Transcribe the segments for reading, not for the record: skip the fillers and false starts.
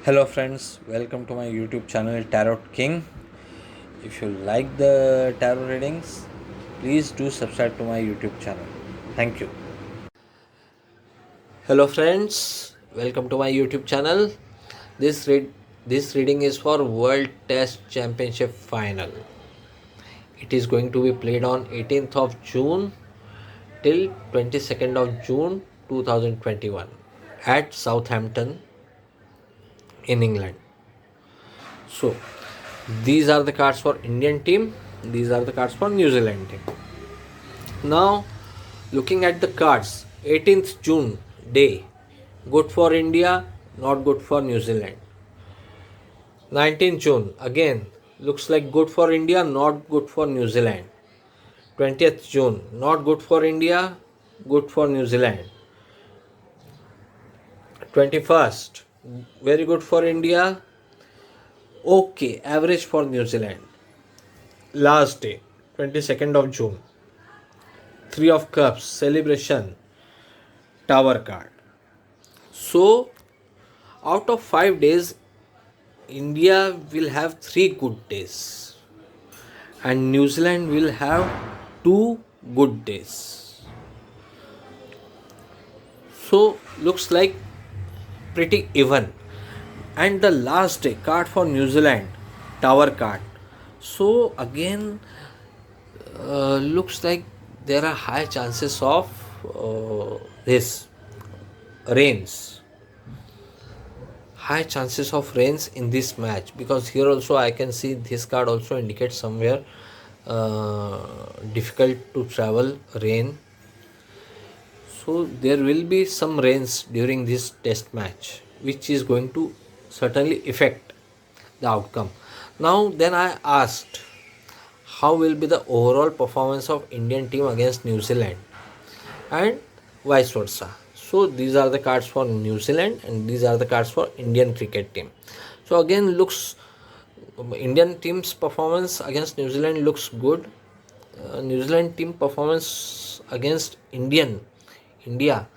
Hello friends, welcome to my YouTube channel Tarot King. If you like the tarot readings, please do subscribe to my YouTube channel. Thank you. Hello friends, welcome to my YouTube channel. This reading is for World Test Championship final. It is going to be played on 18th of June till 22nd of June 2021 at Southampton in England. So these are the cards for Indian team. These are the cards for New Zealand team. Now, looking at the cards, 18th June day, good for India, not good for New Zealand. 19th June, again, looks like good for India, not good for New Zealand. 20th June, not good for India, good for New Zealand. 21st, very good for India, okay, average for New Zealand. Last day, 22nd of June, Three of Cups, celebration, Tower card. So, out of 5 days, India will have 3 good days, and New Zealand will have 2 good days. So, looks like pretty even. And the last day, card for New Zealand, Tower card. So, again, looks like there are high chances of this rains, high chances of rains in this match, because here also I can see this card also indicates somewhere difficult to travel, rain. So there will be some rains during this test match, which is going to certainly affect the outcome. Now then I asked, how will be the overall performance of Indian team against New Zealand and vice versa. So these are the cards for New Zealand and these are the cards for Indian cricket team. So again, looks Indian team's performance against New Zealand looks good. New Zealand team performance against India,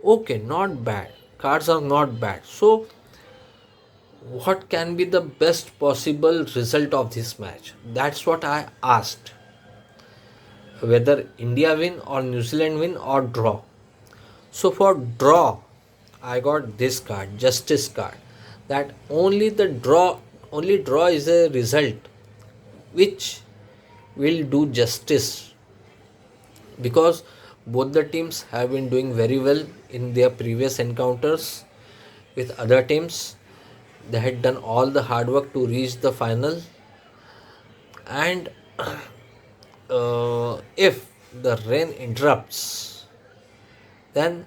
okay, not bad. Cards are not bad. So what can be the best possible result of this match? That's what I asked. Whether India win or New Zealand win or draw. So for draw, I got this card, Justice card. That only draw is a result which will do justice, because both the teams have been doing very well in their previous encounters with other teams. They had done all the hard work to reach the final, and if the rain interrupts, then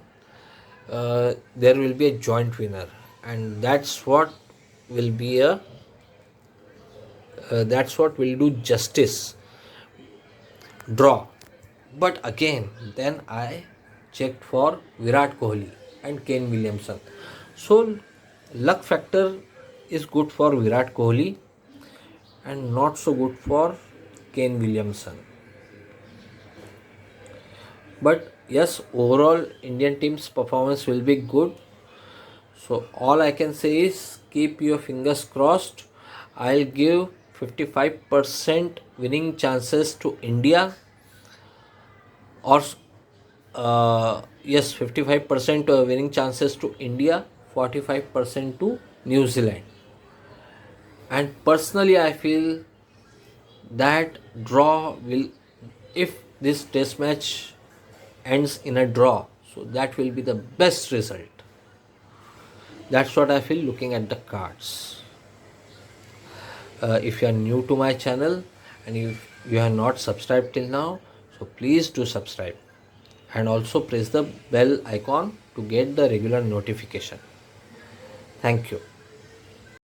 there will be a joint winner, and that's what will do justice, draw. But again, then I checked for Virat Kohli and Kane Williamson. So luck factor is good for Virat Kohli and not so good for Kane Williamson. But yes, overall Indian team's performance will be good. So all I can say is keep your fingers crossed. I'll give 55% winning chances to India, or yes, 55% winning chances to India, 45% to New Zealand. And personally I feel that draw will, if this test match ends in a draw, so that will be the best result. That's what I feel looking at the cards. If you are new to my channel and if you have not subscribed till now, so please do subscribe and also press the bell icon to get the regular notification. Thank you.